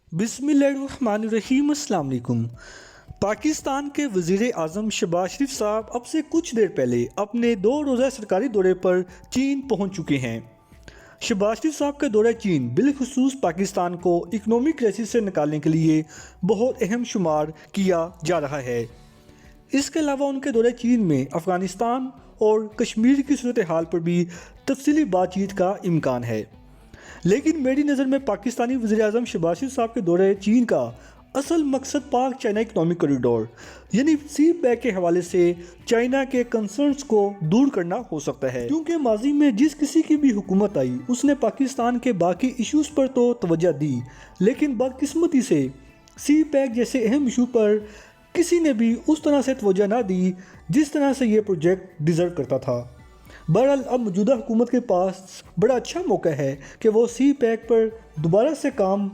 बिस्मिल्लाहिर्रहमानिर्रहीम। अस्सलाम वालेकुम। पाकिस्तान के वज़ीर आज़म शहबाज शरीफ साहब अब से कुछ देर पहले अपने 2 रोज़ा सरकारी दौरे पर चीन पहुंच चुके हैं। शहबाज शरीफ साहब का दौरा चीन बिलखुसूस पाकिस्तान को इकनॉमिक क्राइसिस से निकालने के लिए बहुत अहम शुमार किया जा रहा है। इसके अलावा उनके दौरे चीन में अफ़गानिस्तान और कश्मीर की सूरत हाल पर भी तफसीली बातचीत का इम्कान है। लेकिन मेरी नज़र में पाकिस्तानी वज़ीर आज़म शहबाज शरीफ साहब के दौरे चीन का असल मकसद पाक चाइना इकनॉमिक कॉरिडोर यानी सी पैक के हवाले से चाइना के कंसर्न्स को दूर करना हो सकता है, क्योंकि माजी में जिस किसी की भी हुकूमत आई उसने पाकिस्तान के बाकी इश्यूज़ पर तो तवज्जो दी, लेकिन बदकिस्मती से सी पैक जैसे अहम इशू पर किसी ने भी उस तरह से तवज्जो ना दी जिस तरह से ये प्रोजेक्ट डिज़र्व करता था। बहरहाल अब मौजूदा हुकूमत के पास बड़ा अच्छा मौका है कि वो सी पैक पर दोबारा से काम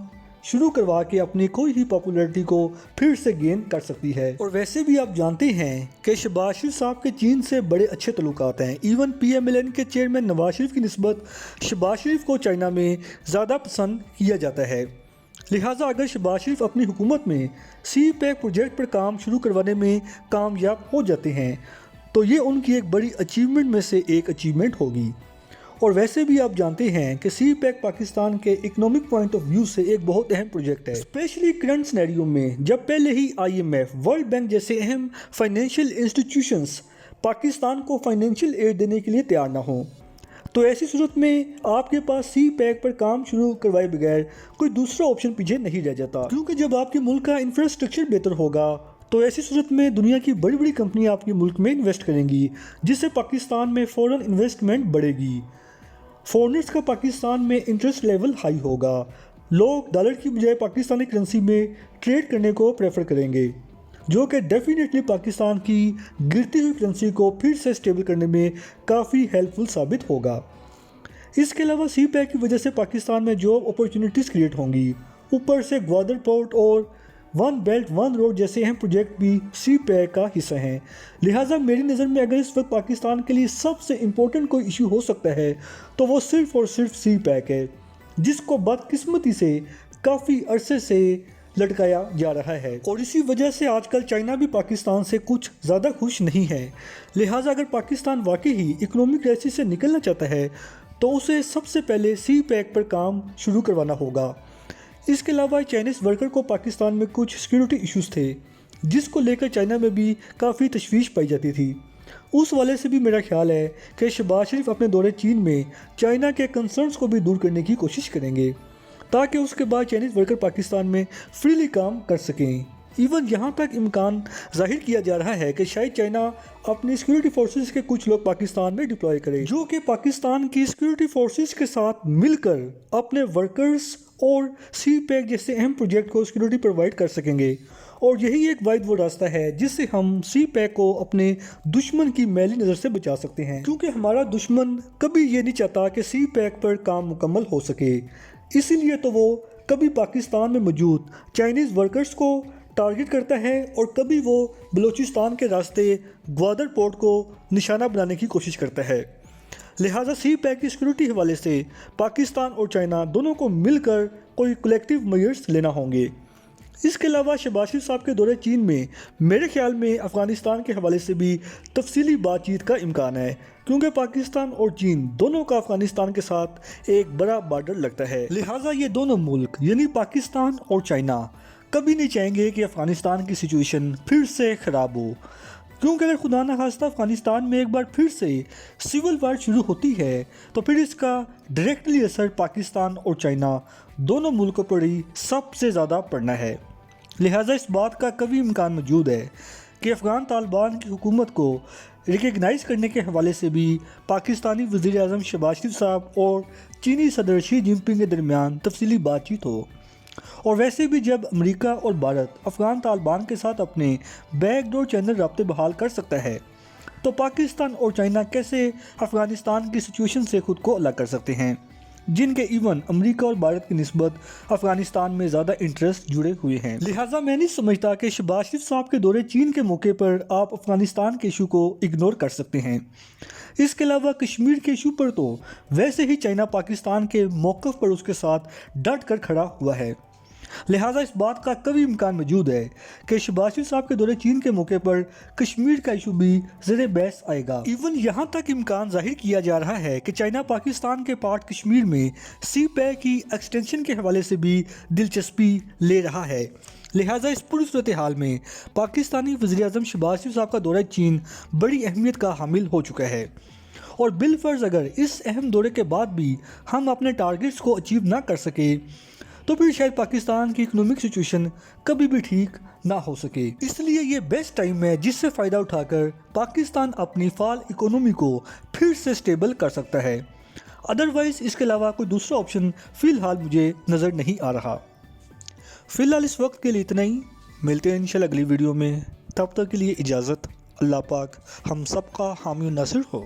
शुरू करवा के अपनी कोई ही पॉपुलैरिटी को फिर से गेन कर सकती है। और वैसे भी आप जानते हैं कि शहबाज शरीफ साहब के चीन से बड़े अच्छे तल्लुकात हैं। इवन PMLN के चेयरमैन नवाज शरीफ की निस्बत शहबाज शरीफ को चाइना में ज़्यादा पसंद किया जाता है। लिहाजा अगर शहबाज शरीफ अपनी हुकूमत में सी पैक प्रोजेक्ट पर काम शुरू करवाने में कामयाब हो जाते हैं तो ये उनकी एक बड़ी अचीवमेंट में से एक अचीवमेंट होगी। और वैसे भी आप जानते हैं कि सी पैक पाकिस्तान के इकोनॉमिक पॉइंट ऑफ व्यू से एक बहुत अहम प्रोजेक्ट है, स्पेशली करंट सिनेरियो में जब पहले ही IMF, वर्ल्ड बैंक जैसे अहम फाइनेंशियल इंस्टीट्यूशंस पाकिस्तान को फाइनेंशियल एड देने के लिए तैयार ना हो। तो ऐसी सूरत में आपके पास सी पैक पर काम शुरू करवाए बगैर कोई दूसरा ऑप्शन पीछे नहीं रह जाता, क्योंकि जब आपके मुल्क का इंफ्रास्ट्रक्चर बेहतर होगा तो ऐसी सूरत में दुनिया की बड़ी बड़ी कंपनियां आपके मुल्क में इन्वेस्ट करेंगी, जिससे पाकिस्तान में फ़ॉरेन इन्वेस्टमेंट बढ़ेगी। फॉरेनर्स का पाकिस्तान में इंटरेस्ट लेवल हाई होगा। लोग डॉलर की बजाय पाकिस्तानी करेंसी में ट्रेड करने को प्रेफर करेंगे, जो कि डेफिनेटली पाकिस्तान की गिरती हुई करेंसी को फिर से स्टेबल करने में काफ़ी हेल्पफुल साबित होगा। इसके अलावा सी पैक की वजह से पाकिस्तान में जॉब अपॉर्चुनिटीज़ क्रिएट होंगी। ऊपर से ग्वादर पोर्ट और वन बेल्ट वन रोड जैसे अहम प्रोजेक्ट भी सी पैक का हिस्सा हैं। लिहाजा मेरी नज़र में अगर इस वक्त पाकिस्तान के लिए सबसे इम्पोर्टेंट कोई इशू हो सकता है तो वो सिर्फ़ और सिर्फ सी पैक है, जिसको बदकिस्मती से काफ़ी अरसे से लटकाया जा रहा है। और इसी वजह से आजकल चाइना भी पाकिस्तान से कुछ ज़्यादा खुश नहीं है। लिहाजा अगर पाकिस्तान वाकई ही इकनॉमिक क्राइसिस से निकलना चाहता है तो उसे सबसे पहले सी पैक पर काम शुरू करवाना होगा। इसके अलावा चाइनीज़ वर्कर को पाकिस्तान में कुछ सिक्योरिटी इश्यूज़ थे, जिसको लेकर चाइना में भी काफ़ी तशवीश पाई जाती थी। उस वाले से भी मेरा ख्याल है कि शहबाज शरीफ अपने दौरे चीन में चाइना के कंसर्न्स को भी दूर करने की कोशिश करेंगे, ताकि उसके बाद चाइनीज़ वर्कर पाकिस्तान में फ्रीली काम कर सकें। इवन यहाँ तक इम्कान जाहिर किया जा रहा है कि शायद चाइना अपनी सिक्योरिटी फोर्सेस के कुछ लोग पाकिस्तान में डिप्लॉय करे, जो कि पाकिस्तान की सिक्योरिटी फोर्सेस के साथ मिलकर अपने वर्कर्स और सी पैक जैसे अहम प्रोजेक्ट को सिक्योरिटी प्रोवाइड कर सकेंगे। और यही एक वाहिद वो रास्ता है जिससे हम सी पैक को अपने दुश्मन की मैली नज़र से बचा सकते हैं, क्योंकि हमारा दुश्मन कभी ये नहीं चाहता कि सी पैक पर काम मुकम्मल हो सके। इसीलिए तो वो कभी पाकिस्तान में मौजूद चाइनीज़ वर्कर्स को टारगेट करता है और कभी वो बलूचिस्तान के रास्ते ग्वादर पोर्ट को निशाना बनाने की कोशिश करता है। लिहाजा सी पैक की सिक्योरिटी हवाले से पाकिस्तान और चाइना दोनों को मिलकर कोई कलेक्टिव मेजर्स लेना होंगे। इसके अलावा शहबाज शरीफ साहब के दौरे चीन में मेरे ख्याल में अफ़गानिस्तान के हवाले से भी तफसीली बातचीत का इम्कान है, क्योंकि पाकिस्तान और चीन दोनों का अफ़गानिस्तान के साथ एक बड़ा बॉर्डर लगता है। लिहाजा ये दोनों मुल्क यानी पाकिस्तान और चाइना कभी नहीं चाहेंगे कि अफ़गानिस्तान की सिचुएशन फिर से ख़राब हो, क्योंकि अगर खुदा न खास्ता अफ़गानिस्तान में एक बार फिर से सिविल वार शुरू होती है तो फिर इसका डायरेक्टली असर पाकिस्तान और चाइना दोनों मुल्कों पर ही सबसे ज़्यादा पड़ना है। लिहाजा इस बात का कभी इम्कान मौजूद है कि अफ़गान तालिबान की हुकूमत को रिकगनाइज़ करने के हवाले से भी पाकिस्तानी वज़ीर आज़म शहबाज शरीफ साहब और चीनी सदर शी जिनपिंग के दरमियान तफसीली बातचीत हो। और वैसे भी जब अमेरिका और भारत अफ़गान तालिबान के साथ अपने बैकडोर चैनल राब्ते बहाल कर सकता है तो पाकिस्तान और चाइना कैसे अफ़गानिस्तान की सिचुएशन से ख़ुद को अलग कर सकते हैं, जिनके इवन अमेरिका और भारत की निस्बत अफ़गानिस्तान में ज़्यादा इंटरेस्ट जुड़े हुए हैं। लिहाजा मैं नहीं समझता कि शहबाज शरीफ साहब के दौरे चीन के मौके पर आप अफ़गानिस्तान के इशू को इग्नोर कर सकते हैं। इसके अलावा कश्मीर के इशू पर तो वैसे ही चाइना पाकिस्तान के मौक़िफ़ पर उसके साथ डट कर खड़ा हुआ है। لہٰذا اس بات کا قوی امکان موجود ہے کہ شہباز شریف صاحب کے دورے چین کے موقع پر کشمیر کا ایشو بھی زیر بحث آئے گا۔ ایون یہاں تک امکان ظاہر کیا جا رہا ہے کہ چائنا پاکستان کے پارٹ کشمیر میں سی پیک کی ایکسٹینشن کے حوالے سے بھی دلچسپی لے رہا ہے۔ لہٰذا اس پوری صورتحال میں پاکستانی وزیر اعظم شہباز شریف صاحب کا دورہ چین بڑی اہمیت کا حامل ہو چکا ہے، اور بالفرض اگر اس اہم دورے کے بعد بھی ہم اپنے ٹارگٹس کو اچیو نہ کر سکے تو پھر شاید پاکستان کی اکنامک سچویشن کبھی بھی ٹھیک نہ ہو سکے۔ اس لیے یہ بیسٹ ٹائم ہے جس سے فائدہ اٹھا کر پاکستان اپنی فعال اکنامی کو پھر سے سٹیبل کر سکتا ہے۔ ادروائز اس کے علاوہ کوئی دوسرا آپشن فی الحال مجھے نظر نہیں آ رہا۔ فی الحال اس وقت کے لیے اتنا ہی، ملتے ہیں انشاءاللہ اگلی ویڈیو میں، تب تک کے لیے اجازت۔ اللہ پاک ہم سب کا حامی و ناصر ہو۔